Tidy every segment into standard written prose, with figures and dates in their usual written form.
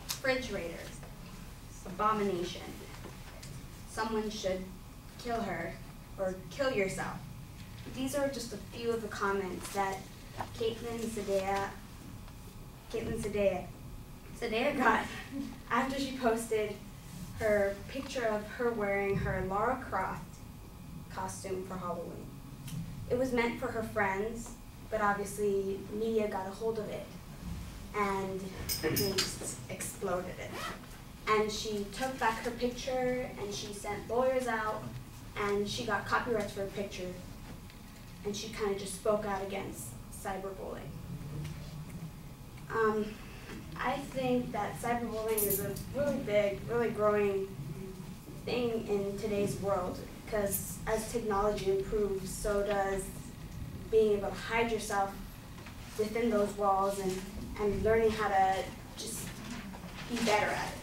fridge raiders, abomination. Someone should kill her or kill yourself. These are just a few of the comments that Caitlin Sadea got after she posted her picture of her wearing her Lara Croft costume for Halloween. It was meant for her friends, but obviously media got a hold of it and they just exploded it. And she took back her picture and she sent lawyers out and she got copyrights for her picture and she kind of just spoke out against cyberbullying. I think that cyberbullying is a really big, really growing thing in today's world because as technology improves, so does being able to hide yourself within those walls and learning how to just be better at it.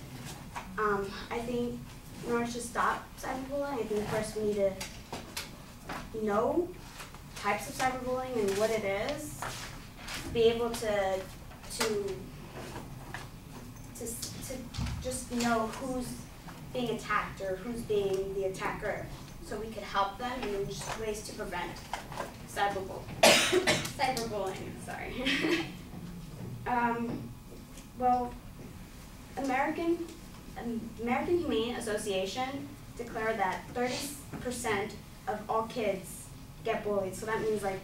I think in order to stop cyberbullying, I think first we need to know types of cyberbullying and what it is, be able to just know who's being attacked or who's being the attacker, so we could help them and just ways to prevent cyberbullying. Sorry. Well, American Humane Association declared that 30% of all kids get bullied. So that means like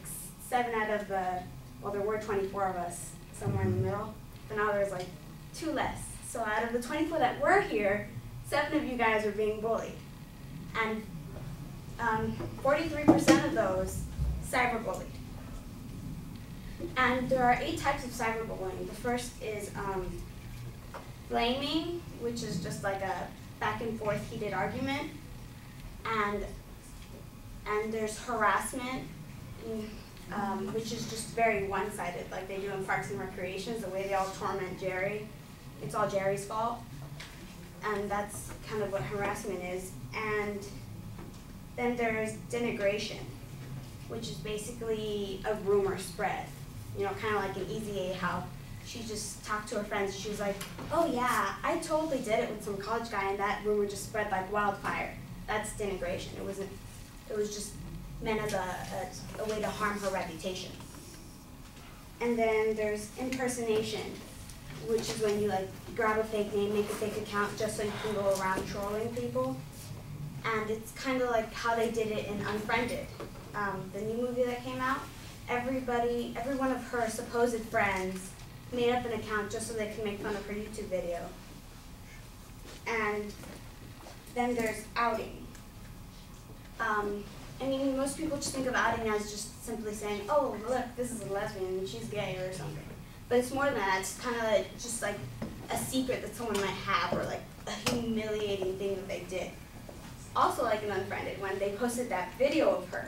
7 out of the, well, there were 24 of us somewhere in the middle, but now there's like 2 less. So out of the 24 that were here, 7 of you guys are being bullied. And 43% of those cyberbullied. And there are 8 types of cyberbullying. The first is blaming, which is just like a back and forth heated argument. And there's harassment, which is just very one-sided, like they do in Parks and Recreations, the way they all torment Jerry. It's all Jerry's fault. And that's kind of what harassment is. And then there's denigration, which is basically a rumor spread. You know, kind of like in Easy A, how she just talked to her friends. She was like, oh yeah, I totally did it with some college guy and that rumor just spread like wildfire. That's denigration. It was just meant as a way to harm her reputation. And then there's impersonation, which is when you like grab a fake name, make a fake account just so you can go around trolling people. And it's kind of like how they did it in Unfriended, the new movie that came out. Every one of her supposed friends made up an account just so they could make fun of her YouTube video. And then there's outing. I mean, most people just think of outing as just simply saying, oh, look, this is a lesbian and she's gay or something. But it's more than that. It's kind of like, just like a secret that someone might have or like a humiliating thing that they did. Also like in Unfriended, when they posted that video of her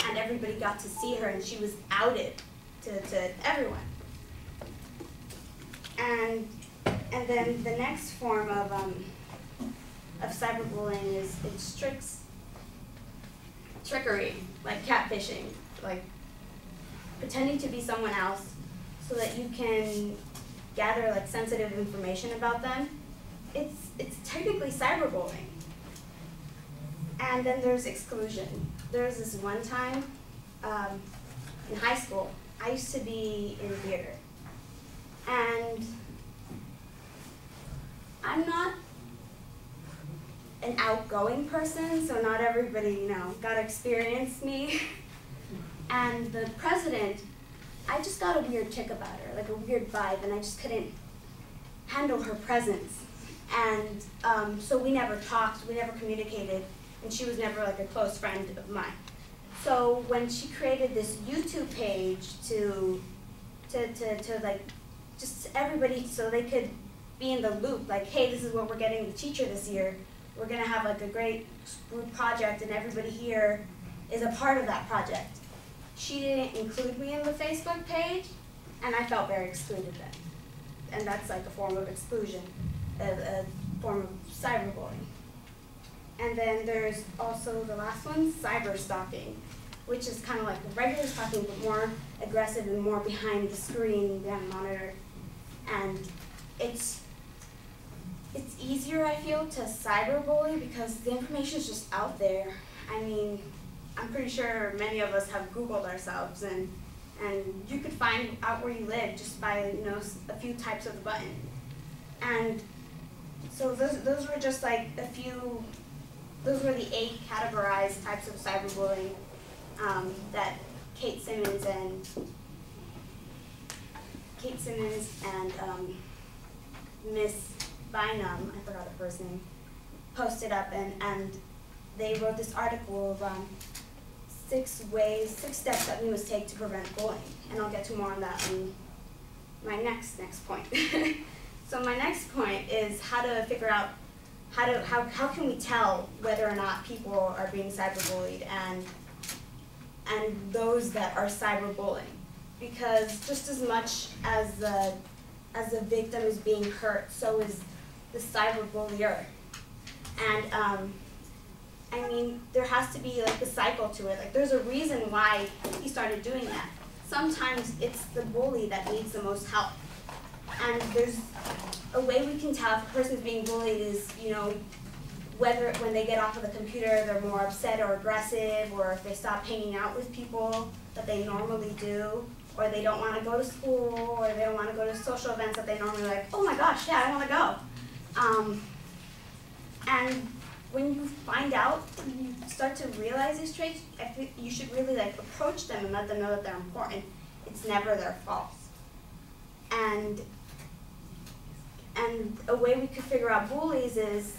and everybody got to see her and she was outed to everyone. And then the next form of cyberbullying is trickery, like catfishing, like pretending to be someone else so that you can gather like sensitive information about them. It's technically cyberbullying. And then there's exclusion. There was this one time in high school, I used to be in theater. And I'm not an outgoing person, so not everybody, you know, got to experience me. And the president, I just got a weird tick about her, like a weird vibe, and I just couldn't handle her presence. And so we never talked, we never communicated, and she was never like a close friend of mine. So when she created this YouTube page to like, just everybody, so they could be in the loop, like, hey, this is what we're getting the teacher this year. We're gonna have like a great group project and everybody here is a part of that project. She didn't include me in the Facebook page and I felt very excluded then. And that's like a form of exclusion, a form of cyberbullying. And then there's also the last one, cyber stalking, which is kind of like regular stalking but more aggressive and more behind the screen, behind the monitor. And it's easier, I feel, to cyberbully because the information is just out there. I mean, I'm pretty sure many of us have Googled ourselves, and you could find out where you live just by, you know, a few types of the button. And so those were just like a few, those were the 8 categorized types of cyberbullying that Kate Simmons and Miss Bynum, I forgot her first name, posted up, and they wrote this article of 6 steps that we must take to prevent bullying. And I'll get to more on that in my next point. So my next point is how to figure out how can we tell whether or not people are being cyberbullied and those that are cyberbullying. Because just as much as the victim is being hurt, so is the cyberbullier. And I mean, there has to be like a cycle to it. Like, there's a reason why he started doing that. Sometimes it's the bully that needs the most help. And there's a way we can tell if a person's being bullied is, you know, whether when they get off of the computer they're more upset or aggressive, or if they stop hanging out with people that they normally do, or they don't want to go to school, or they don't want to go to social events that they normally like, oh my gosh, yeah, I want to go. And when you find out, you start to realize these traits, I think you should really like approach them and let them know that they're important. It's never their fault. And a way we could figure out bullies is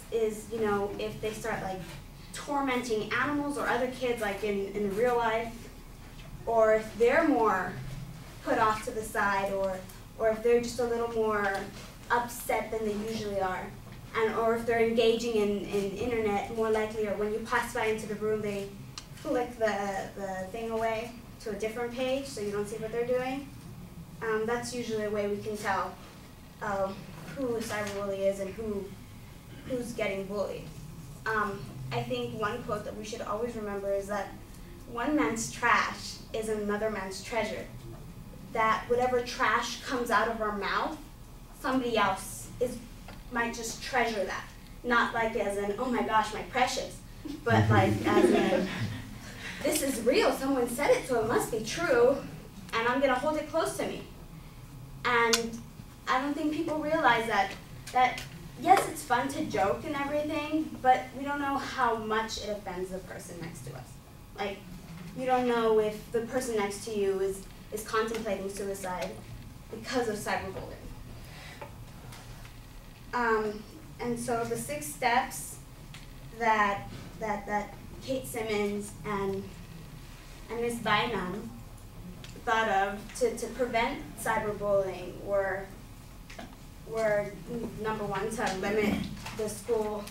you know, if they start like tormenting animals or other kids like in real life, or if they're more put off to the side, or if they're just a little more upset than they usually are. Or if they're engaging in internet more likely, or when you pass by into the room, they flick the thing away to a different page so you don't see what they're doing. That's usually a way we can tell who a cyberbully is and who's getting bullied. I think one quote that we should always remember is that one man's trash is another man's treasure. That whatever trash comes out of our mouth, somebody else might just treasure that. Not like as in, oh my gosh, my precious, but like as in, this is real, someone said it, so it must be true, and I'm gonna hold it close to me. And I don't think people realize that yes, it's fun to joke and everything, but we don't know how much it offends the person next to us. Like, you don't know if the person next to you is contemplating suicide because of cyberbullying. And so the 6 steps that Kate Simmons and Ms. Bynum thought of to prevent cyberbullying were number 1, to limit the school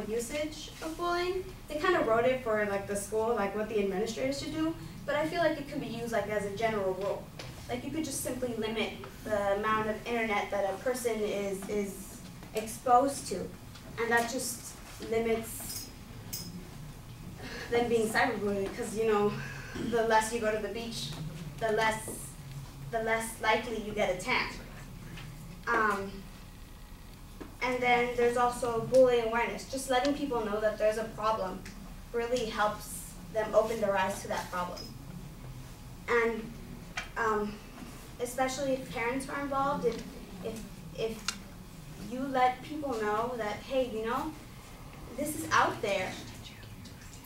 usage of bullying. They kind of wrote it for like the school, like what the administrators should do, but I feel like it could be used like as a general rule. Like, you could just simply limit the amount of internet that a person is exposed to, and that just limits them being cyberbullied, because, you know, the less you go to the beach, the less likely you get attacked. And then there's also bullying awareness. Just letting people know that there's a problem really helps them open their eyes to that problem. And especially if parents are involved, if you let people know that, hey, you know, this is out there,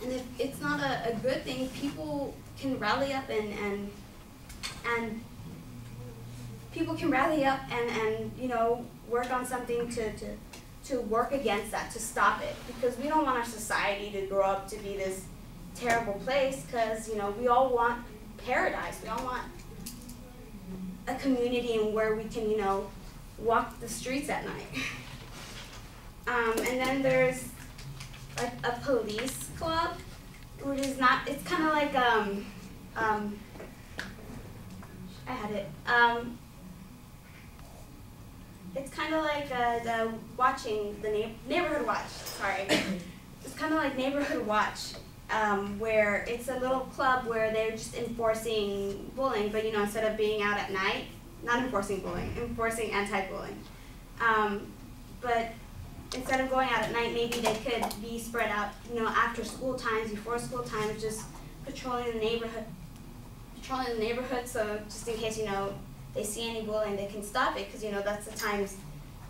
and if it's not a good thing, people can rally up and people can rally up and you know, work on something to work against that, to stop it, because we don't want our society to grow up to be this terrible place, because, you know, we all want paradise. We all want a community in where we can, you know, walk the streets at night. And then there's like a police club, which is not, it's kind of like, I had it. It's kind of like the watching, the neighborhood watch, sorry. It's kind of like neighborhood watch, where it's a little club where they're just enforcing bullying, but, you know, instead of being out at night, not enforcing bullying, enforcing anti-bullying. But instead of going out at night, maybe they could be spread out, you know, after school times, before school times, just patrolling the neighborhood. So just in case, you know, they see any bullying, they can stop it, because, you know, that's the times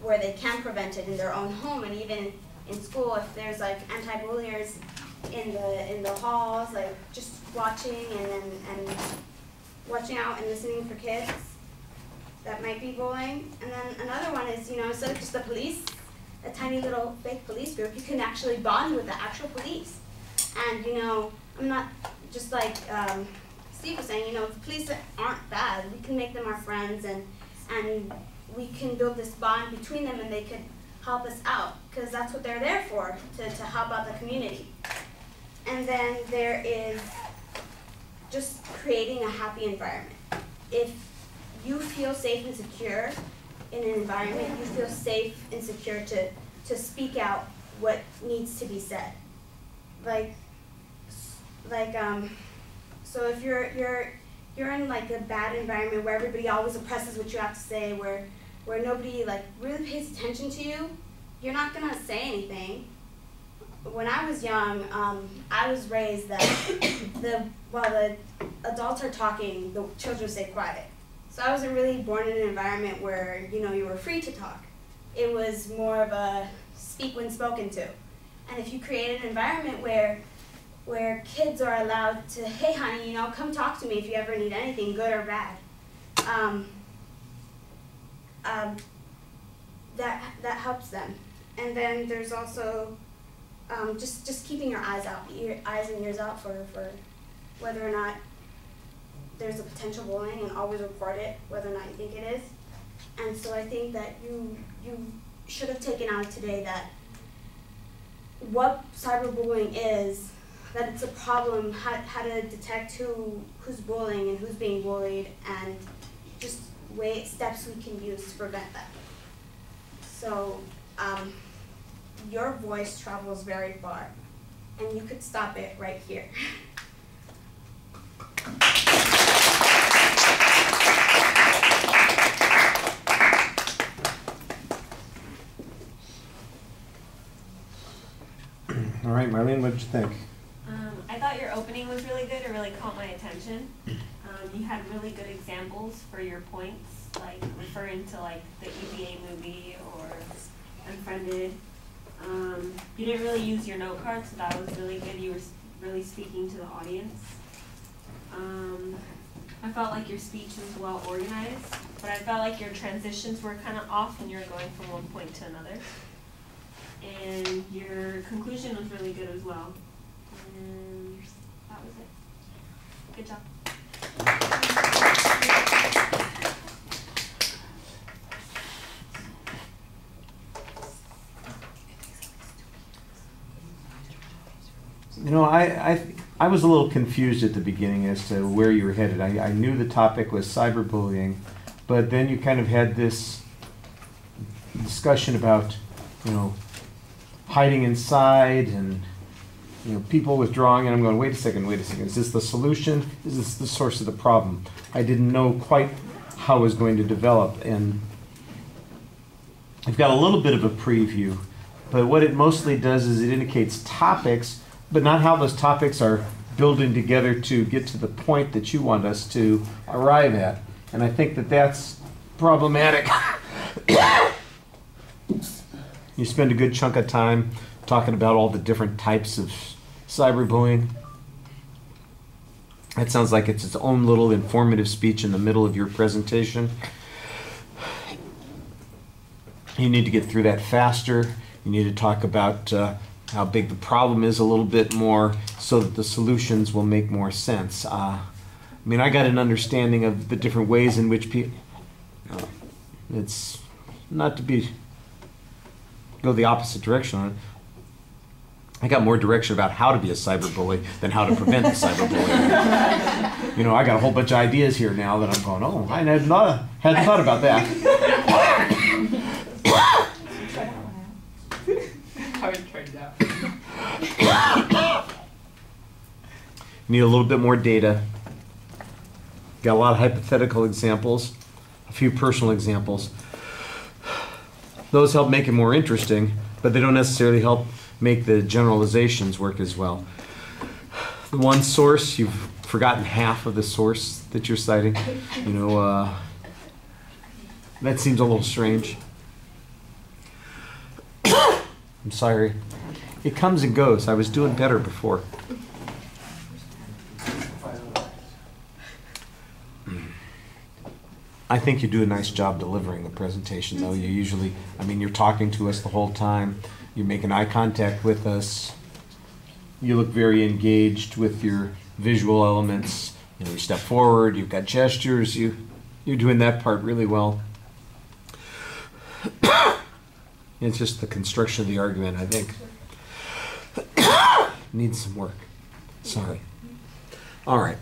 where they can prevent it in their own home. And even in school, if there's like anti-bulliers in the halls, like just watching and watching out and listening for kids that might be bullying. And then another one is, you know, instead of just the police, a tiny little fake police group, you can actually bond with the actual police. And, you know, I'm not just like Steve was saying, you know, the police aren't bad. We can make them our friends, and we can build this bond between them, and they could help us out, because that's what they're there for, to help out the community. And then there is just creating a happy environment. If you feel safe and secure in an environment, you feel safe and secure to speak out what needs to be said. So if you're in like a bad environment where everybody always oppresses what you have to say, where nobody like really pays attention to you, you're not gonna say anything. When I was young, I was raised that while the adults are talking, the children stay quiet. So I wasn't really born in an environment where, you know, you were free to talk. It was more of a speak when spoken to. And if you create an environment where kids are allowed to, hey honey, you know, come talk to me if you ever need anything, good or bad. That helps them. And then there's also just keeping your eyes and ears out for whether or not there's a potential bullying, and always report it, whether or not you think it is. And so I think that you should have taken out today that what cyberbullying is, that it's a problem, how to detect who's bullying and who's being bullied, and just steps we can use to prevent that. So your voice travels very far, and you could stop it right here. All right, Marlene, what did you think? I thought your opening was really good. It really caught my attention. You had really good examples for your points, like referring to like the EVA movie or Unfriended. You didn't really use your note card, so that was really good. You were really speaking to the audience. I felt like your speech was well organized, but I felt like your transitions were kind of off when you were going from one point to another. And your conclusion was really good as well. And that was it. Good job. You know, I was a little confused at the beginning as to where you were headed. I knew the topic was cyberbullying, but then you kind of had this discussion about, you know, hiding inside and, you know, people withdrawing, and I'm going, wait a second, is this the solution? Is this the source of the problem? I didn't know quite how it was going to develop, and I've got a little bit of a preview, but what it mostly does is it indicates topics, but not how those topics are building together to get to the point that you want us to arrive at. And I think that that's problematic. You spend a good chunk of time talking about all the different types of cyberbullying. That sounds like it's its own little informative speech in the middle of your presentation. You need to get through that faster. You need to talk about how big the problem is a little bit more so that the solutions will make more sense. I mean, I got an understanding of the different ways in which people... it's not to go the opposite direction on it. I got more direction about how to be a cyberbully than how to prevent the cyberbullying. You know, I got a whole bunch of ideas here now that I'm going, oh, I hadn't thought about that. I would try it out. Need a little bit more data. Got a lot of hypothetical examples. a few personal examples. Those help make it more interesting, but they don't necessarily help make the generalizations work as well. The one source, you've forgotten half of the source that you're citing. You know, that seems a little strange. I'm sorry. It comes and goes. I was doing better before. I think you do a nice job delivering the presentation, though. You usually, I mean, you're talking to us the whole time. You're making eye contact with us. You look very engaged with your visual elements. You know, you step forward. You've got gestures. You're doing that part really well. It's just the construction of the argument, I think, needs some work. Sorry. All right.